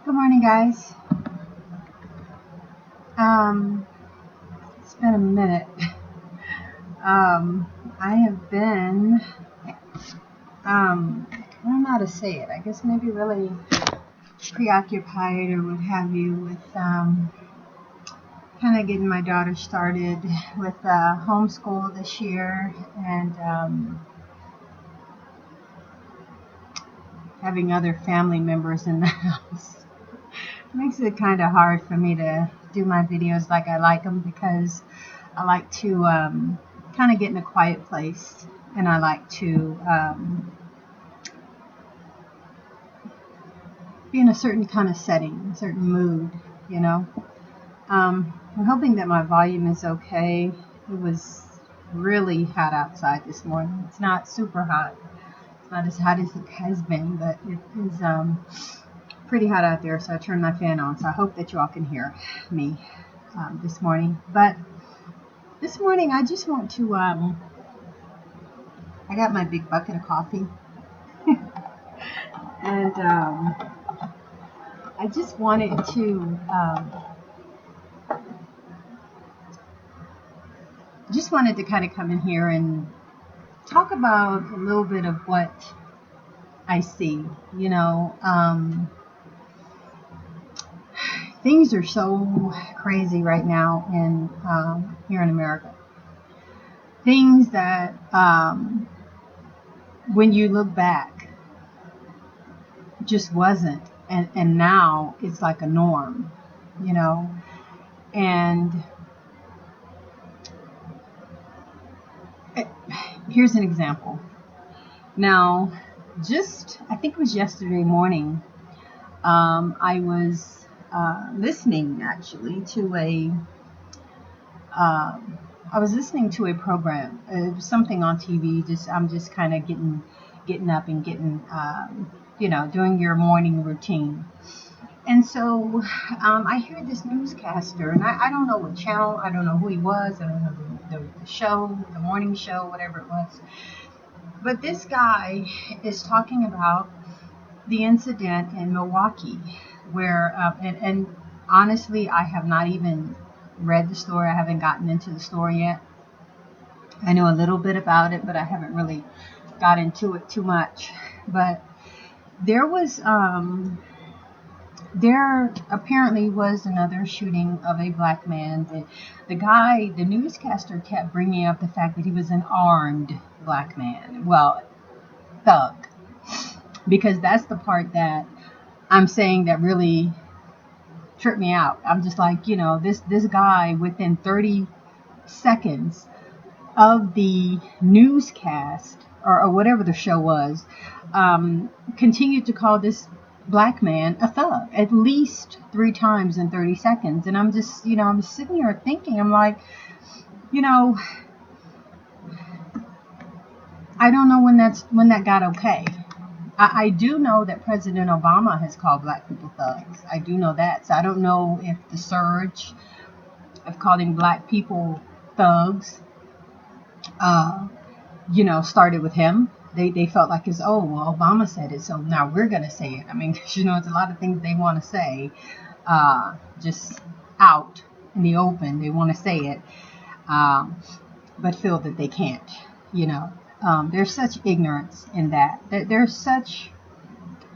Good morning, guys. It's been a minute. I have been, I don't know how to say it. I guess maybe really preoccupied or what have you with kind of getting my daughter started with homeschool this year and having other family members in the house. It makes it kind of hard for me to do my videos like I like them because I like to kind of get in a quiet place and I like to be in a certain kind of setting, a certain mood, you know. I'm hoping that my volume is okay. It was really hot outside this morning. It's not super hot. It's not as hot as it has been, but it is pretty hot out there, so I turned my fan on. So I hope that you all can hear me this morning. But this morning I just want to, I got my big bucket of coffee. And I just wanted to kind of come in here and talk about a little bit of what I see. You know, things are so crazy right now in here in America. Things that when you look back just wasn't, and now it's like a norm, you know. And here's an example. Now, I think it was yesterday morning, I was listening actually to I was listening to a program, something on TV. I'm just kind of getting up and getting, doing your morning routine. And so I hear this newscaster, and I don't know what channel, I don't know who he was, I don't know the show, the morning show, whatever it was. But this guy is talking about the incident in Milwaukee where, and honestly, I have not even read the story. I haven't gotten into the story yet. I know a little bit about it, but I haven't really got into it too much. But there was, there apparently was another shooting of a black man. The newscaster kept bringing up the fact that he was an armed black man. Well, thug. Because that's the part that I'm saying that really tripped me out. I'm just like, this guy within 30 seconds of the newscast or whatever the show was, continued to call this black man a thug at least 3 times in 30 seconds. And I'm just, I'm sitting here thinking, I'm like, I don't know when that got okay. I do know that President Obama has called black people thugs. I do know that. So I don't know if the surge of calling black people thugs, started with him. They felt like Obama said it, so now we're going to say it. I mean, it's a lot of things they want to say, just out in the open. They want to say it, but feel that they can't, There's such ignorance in that. There's such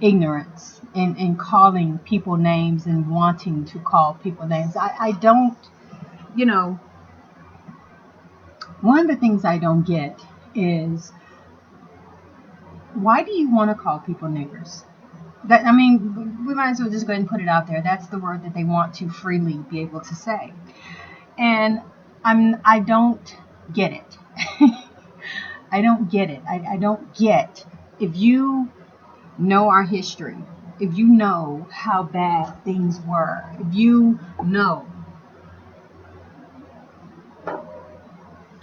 ignorance in calling people names and wanting to call people names. I don't, one of the things I don't get is, why do you want to call people niggers? We might as well just go ahead and put it out there. That's the word that they want to freely be able to say. And I don't get it. I don't get it. I don't get, if you know our history, if you know how bad things were, if you know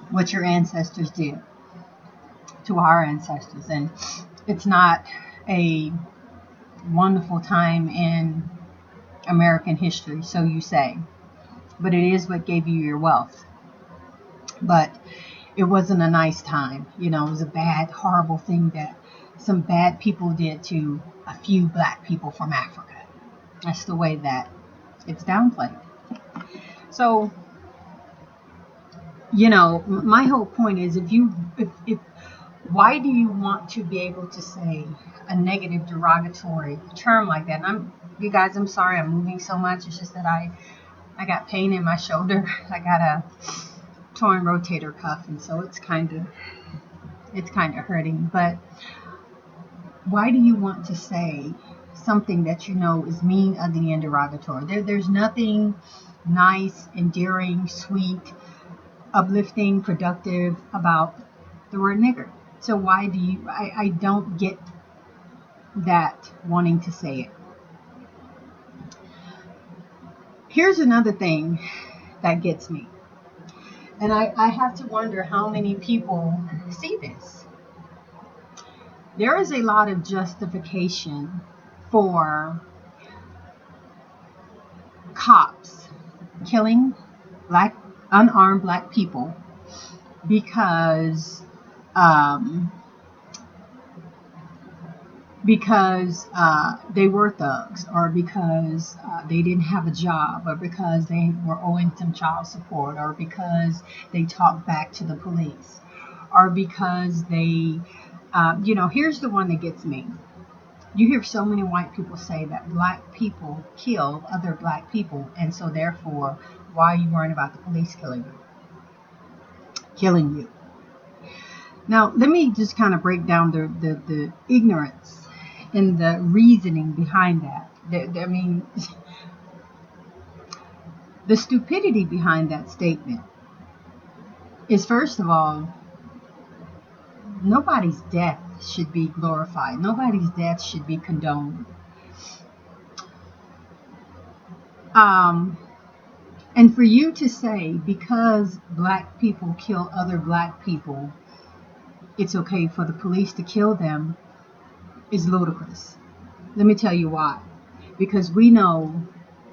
what your ancestors did to our ancestors, and it's not a wonderful time in American history, so you say, but it is what gave you your wealth. But it wasn't a nice time. It was a bad, horrible thing that some bad people did to a few black people from Africa. That's the way that it's downplayed. So, my whole point is, if why do you want to be able to say a negative derogatory term like that? And you guys, I'm sorry I'm moving so much. It's just that I got pain in my shoulder. I got a torn rotator cuff, and so it's kind of hurting. But why do you want to say something that you know is mean, ugly, and derogatory? There's nothing nice, endearing, sweet, uplifting, productive about the word nigger. So why do you, I don't get that wanting to say it. Here's another thing that gets me. And I have to wonder how many people see this. There is a lot of justification for cops killing unarmed black people because they were thugs, or because they didn't have a job, or because they were owing some child support, or because they talked back to the police, or because they, here's the one that gets me. You hear so many white people say that black people kill other black people, and so therefore, why are you worrying about the police killing you? Now, let me just kind of break down the ignorance and the reasoning behind that. I mean, the stupidity behind that statement is, first of all, nobody's death should be glorified. Nobody's death should be condoned. And for you to say, because black people kill other black people, it's okay for the police to kill them, is ludicrous. Let me tell you why. Because we know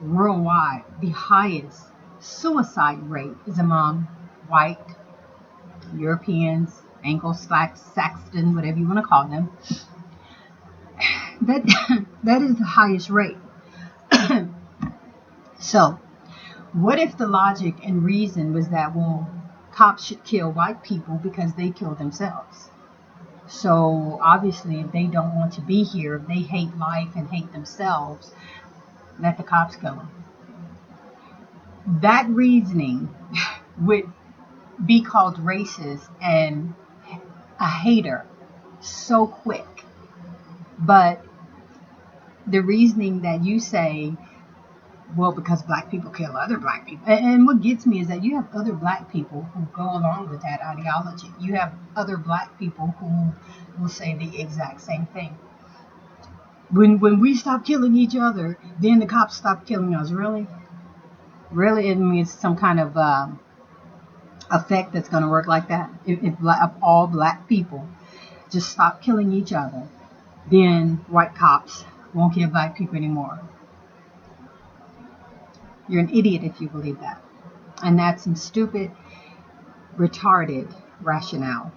worldwide the highest suicide rate is among white Europeans, Anglo-Saxon, whatever you want to call them. That is the highest rate. So, what if the logic and reason was that, well, cops should kill white people because they kill themselves? So obviously, if they don't want to be here, if they hate life and hate themselves, let the cops kill them. That reasoning would be called racist and a hater so quick. But the reasoning that you say, well, because black people kill other black people. And what gets me is that you have other black people who go along with that ideology. You have other black people who will say the exact same thing. When we stop killing each other, then the cops stop killing us. Really? Really? It means some kind of effect that's going to work like that. If all black people just stop killing each other, then white cops won't kill black people anymore. You're an idiot if you believe that. And that's some stupid, retarded rationale.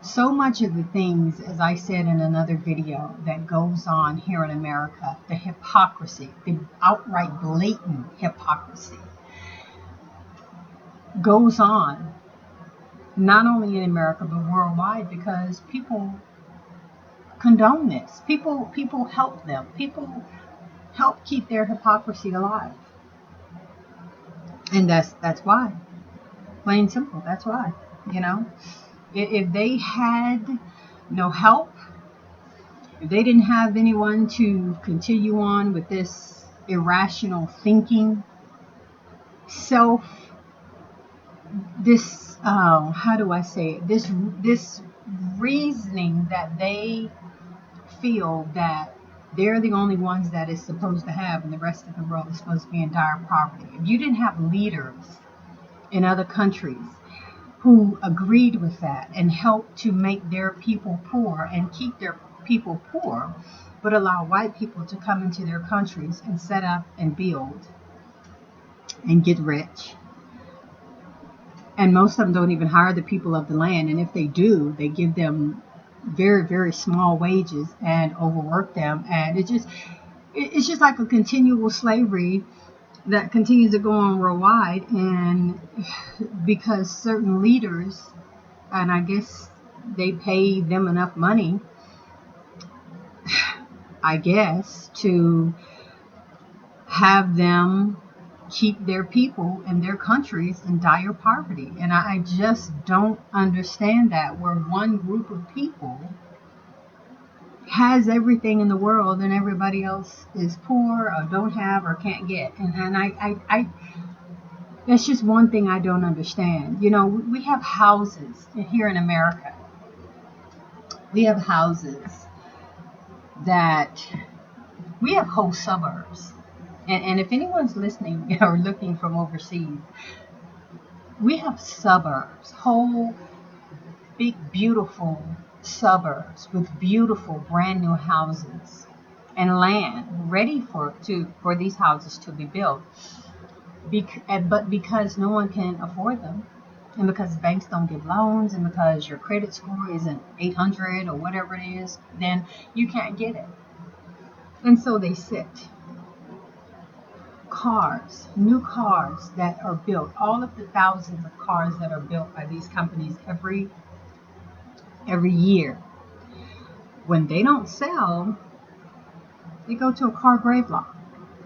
So much of the things, as I said in another video, that goes on here in America, the hypocrisy, the outright blatant hypocrisy, goes on not only in America but worldwide, because people condone this. People help them. People help keep their hypocrisy alive. And that's why. Plain and simple, that's why. If they had no help, if they didn't have anyone to continue on with this irrational thinking, how do I say it? This reasoning that they feel that they're the only ones that is supposed to have, and the rest of the world is supposed to be in dire poverty. If you didn't have leaders in other countries who agreed with that and helped to make their people poor and keep their people poor, but allow white people to come into their countries and set up and build and get rich. And most of them don't even hire the people of the land. And if they do, they give them very, very small wages and overwork them. And it's just like a continual slavery that continues to go on worldwide. And because certain leaders, and I guess they pay them enough money, I guess, to have them keep their people and their countries in dire poverty. And I just don't understand that, where one group of people has everything in the world and everybody else is poor or don't have or can't get. And I that's just one thing I don't understand. You know, we have houses here in America. We have houses that we have whole suburbs. And if anyone's listening or looking from overseas, we have suburbs, whole big, beautiful suburbs with beautiful brand new houses and land ready for these houses to be built. But because no one can afford them, and because banks don't give loans, and because your credit score isn't 800 or whatever it is, then you can't get it. And so they sit. Cars, new cars that are built, all of the thousands of cars that are built by these companies every year. When they don't sell, they go to a car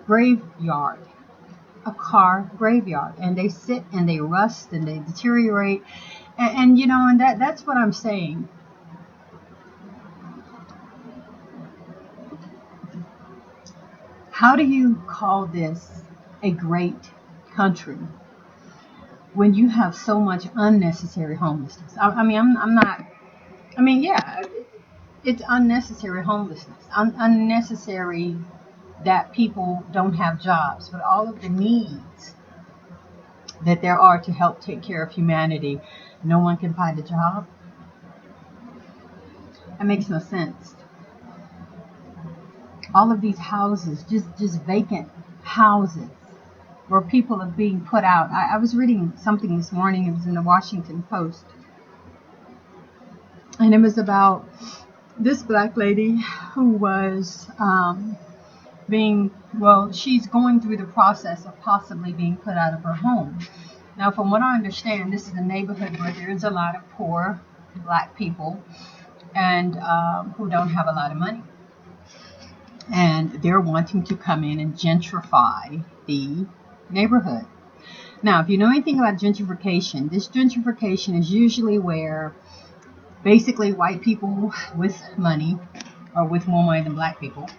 graveyard, a car graveyard, and they sit and they rust and they deteriorate. And you know, and that's what I'm saying. How do you call this a great country when you have so much unnecessary homelessness? I mean, I'm not. I mean, yeah, it's unnecessary homelessness, unnecessary that people don't have jobs, but all of the needs that there are to help take care of humanity, no one can find a job. That makes no sense. All of these houses, just vacant houses where people are being put out. I was reading something this morning. It was in the Washington Post. And it was about this black lady who was she's going through the process of possibly being put out of her home. Now, from what I understand, this is a neighborhood where there's a lot of poor black people and who don't have a lot of money. And they're wanting to come in and gentrify the neighborhood. Now, if you know anything about gentrification, this gentrification is usually where basically white people with money, or with more money than black people,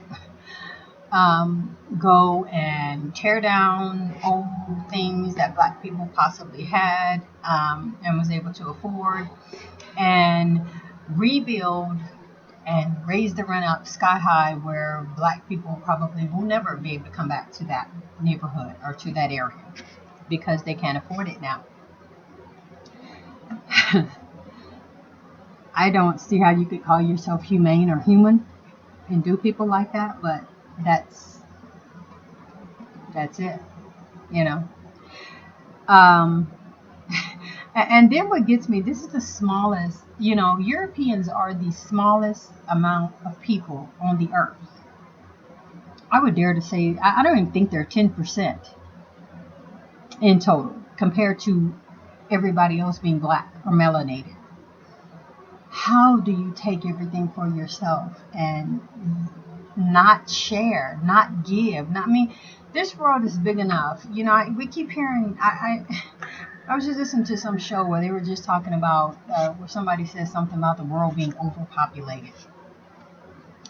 go and tear down old things that black people possibly had and was able to afford, and rebuild and raise the rent up sky high, where black people probably will never be able to come back to that neighborhood or to that area because they can't afford it now. I don't see how you could call yourself humane or human and do people like that, but that's it, you know. And then what gets me, this is the smallest, you know, Europeans are the smallest amount of people on the earth. I would dare to say, I don't even think they're 10% in total compared to everybody else being black or melanated. How do you take everything for yourself and not share, not give? I mean, this world is big enough. You know, we keep hearing, I was just listening to some show where they were just talking about, where somebody said something about the world being overpopulated.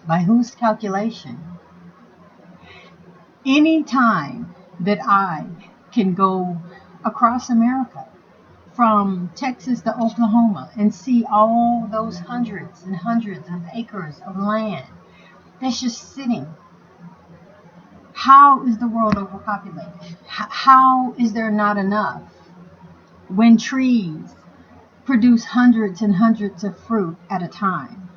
By whose calculation? Any time that I can go across America, from Texas to Oklahoma, and see all those hundreds and hundreds of acres of land that's just sitting, how is the world overpopulated? How is there not enough? When trees produce hundreds and hundreds of fruit at a time.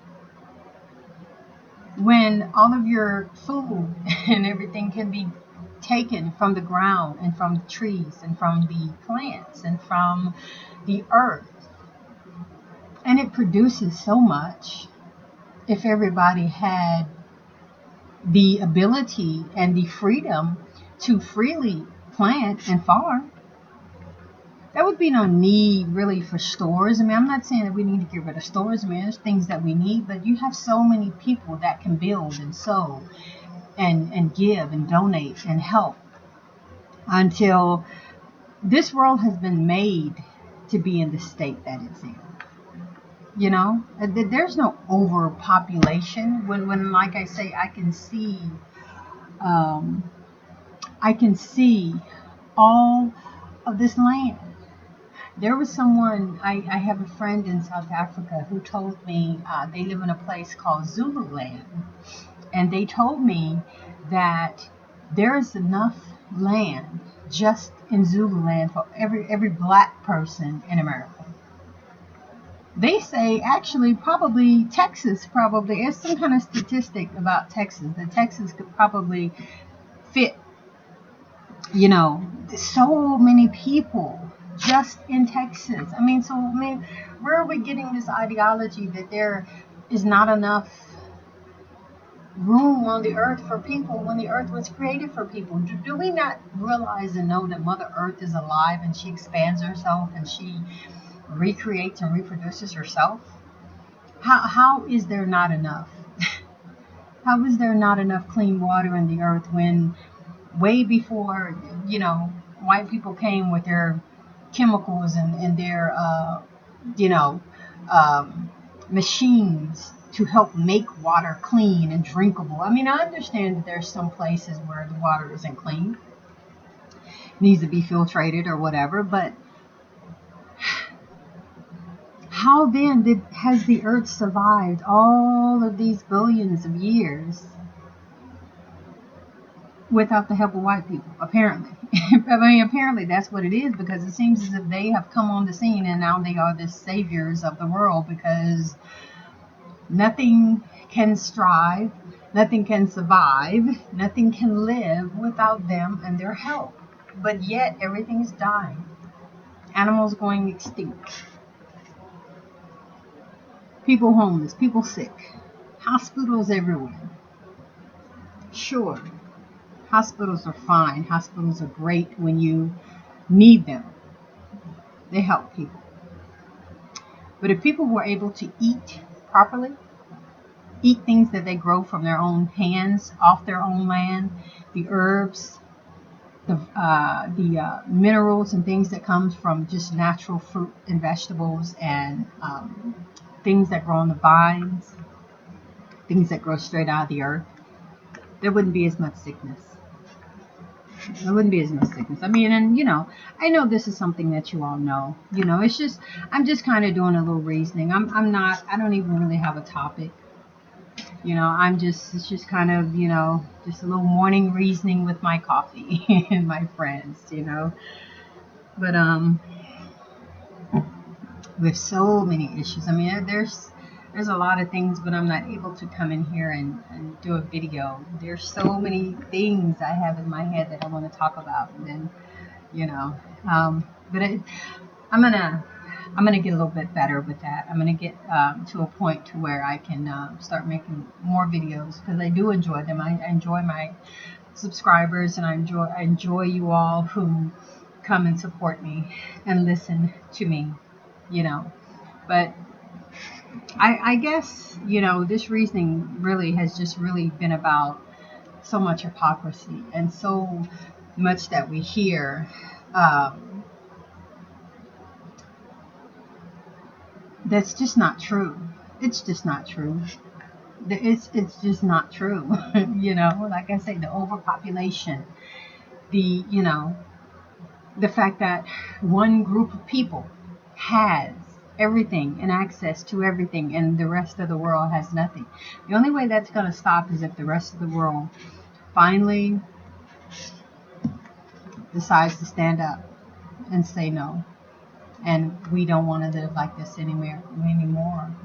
When all of your food and everything can be taken from the ground and from the trees and from the plants and from the earth. And it produces so much. If everybody had the ability and the freedom to freely plant and farm, there would be no need really for stores. I mean, I'm not saying that we need to get rid of stores. I mean, there's things that we need, but you have so many people that can build and sow and give and donate and help until this world has been made to be in the state that it's in. You know, there's no overpopulation. When like I say, um, I can see all of this land. There was someone, I have a friend in South Africa who told me they live in a place called Zululand. And they told me that there is enough land just in Zululand for every black person in America. They say actually probably Texas probably, there's some kind of statistic about Texas, that Texas could probably fit, you know, so many people just in Texas. I mean, where are we getting this ideology that there is not enough room on the earth for people when the earth was created for people? Do we not realize and know that Mother Earth is alive and she expands herself and she recreates and reproduces herself? How is there not enough? How is there not enough clean water in the earth when way before, you know, white people came with their chemicals and their, you know, machines to help make water clean and drinkable? I mean, I understand that there's some places where the water isn't clean, needs to be filtrated or whatever, but how then has the earth survived all of these billions of years without the help of white people? Apparently. I mean, apparently that's what it is, because it seems as if they have come on the scene and now they are the saviors of the world, because nothing can strive, nothing can survive, nothing can live without them and their help. But yet everything is dying. Animals going extinct. People homeless, people sick. Hospitals everywhere. Sure, hospitals are fine. Hospitals are great when you need them. They help people. But if people were able to eat properly, eat things that they grow from their own hands, off their own land, the herbs, the minerals and things that comes from just natural fruit and vegetables, and things that grow on the vines, things that grow straight out of the earth, there wouldn't be as much sickness. There wouldn't be as much sickness. I mean, and you know, I know this is something that you all know. You know, it's just, I'm just kind of doing a little reasoning. I don't even really have a topic. You know, it's just kind of, you know, just a little morning reasoning with my coffee and my friends, you know. But with so many issues. I mean, there's a lot of things, but I'm not able to come in here and do a video. There's so many things I have in my head that I want to talk about, and then, you know, but I'm gonna get a little bit better with that. I'm gonna get to a point to where I can start making more videos, because I do enjoy them. I enjoy my subscribers, and I enjoy you all who come and support me and listen to me, you know. But I guess, you know, this reasoning really has just really been about so much hypocrisy and so much that we hear. That's just not true. It's just not true. It's just not true. You know, like I say, the overpopulation, you know, the fact that one group of people has everything and access to everything and the rest of the world has nothing. The only way that's going to stop is if the rest of the world finally decides to stand up and say no. And we don't want to live like this anymore.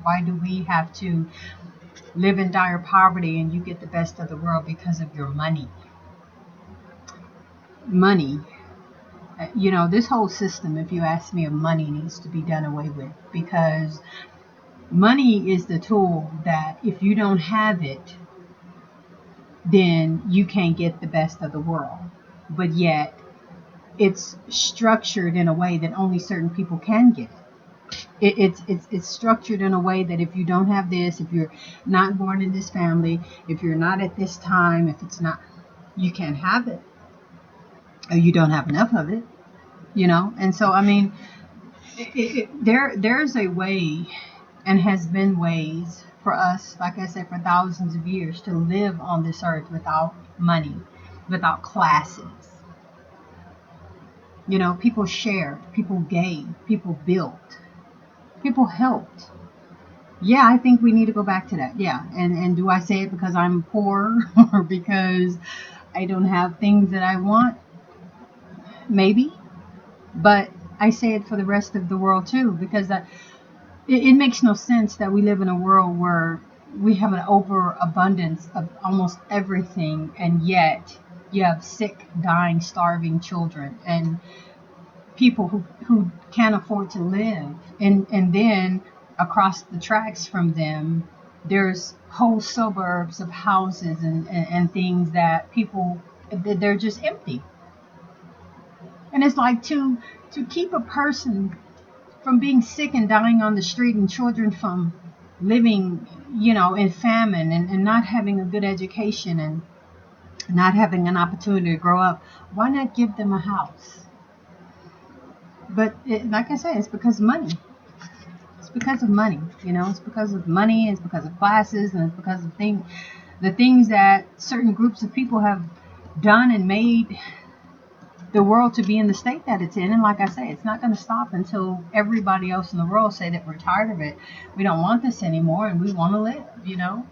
Why do we have to live in dire poverty and you get the best of the world because of your money? Money. You know, this whole system, if you ask me, of money needs to be done away with, because money is the tool that if you don't have it, then you can't get the best of the world. But yet, it's structured in a way that only certain people can get it. It's structured in a way that if you don't have this, if you're not born in this family, if you're not at this time, if it's not, you can't have it, or you don't have enough of it, you know. And so, I mean, there's a way, and has been ways for us, like I said, for thousands of years, to live on this earth without money, without classes. You know, people shared, people gave, people built, people helped. Yeah, I think we need to go back to that. Yeah, and do I say it because I'm poor or because I don't have things that I want? Maybe, but I say it for the rest of the world too, because it makes no sense that we live in a world where we have an overabundance of almost everything, and yet you have sick, dying, starving children and people who can't afford to live. And then across the tracks from them, there's whole suburbs of houses and things that people, they're just empty. And it's like to keep a person from being sick and dying on the street, and children from living, you know, in famine, and not having a good education, and not having an opportunity to grow up, why not give them a house? But like I said, it's because of money. It's because of money, you know. It's because of money. It's because of classes, and it's because of the things that certain groups of people have done and made the world to be in the state that it's in. And like I say, it's not going to stop until everybody else in the world say that we're tired of it. We don't want this anymore, and we want to live, you know.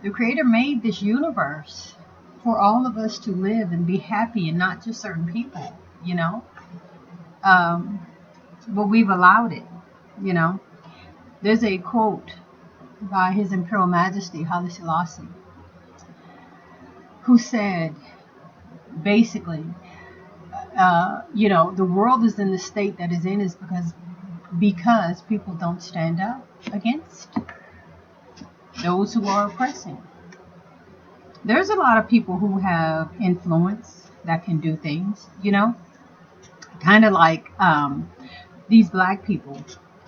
The Creator made this universe for all of us to live and be happy, and not just certain people, you know. But we've allowed it, you know. There's a quote by His Imperial Majesty Haile Selassie, who said, basically, you know, the world is in the state that is in is because people don't stand up against those who are oppressing. There's a lot of people who have influence that can do things, you know, kind of like these black people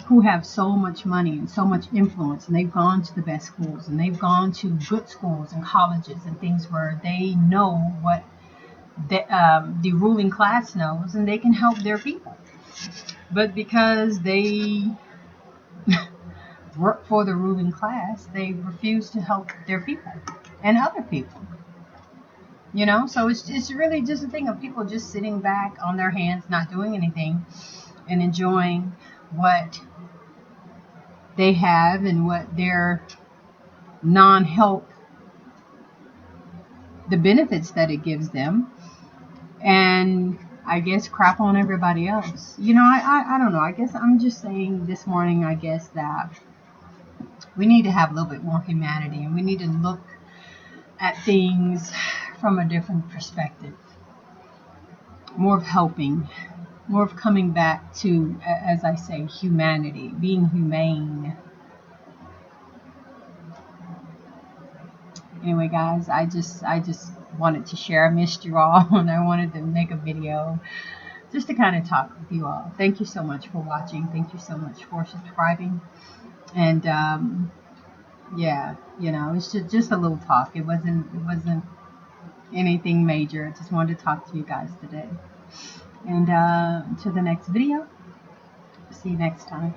who have so much money and so much influence, and they've gone to the best schools, and they've gone to good schools and colleges and things where they know what the ruling class knows, and they can help their people. But because they work for the ruling class, they refuse to help their people and other people. You know, so it's really just a thing of people just sitting back on their hands, not doing anything, and enjoying what they have and what their non-help, the benefits that it gives them, and I guess crap on everybody else. You know, I don't know. I guess I'm just saying this morning, I guess, that we need to have a little bit more humanity, and we need to look at things from a different perspective. More of helping, more of coming back to, as I say, humanity, being humane. Anyway, guys, I just wanted to share. I missed you all, and I wanted to make a video just to kind of talk with you all. Thank you so much for watching. Thank you so much for subscribing. And yeah, you know, it's just a little talk. It wasn't anything major. I just wanted to talk to you guys today. And to the next video. See you next time.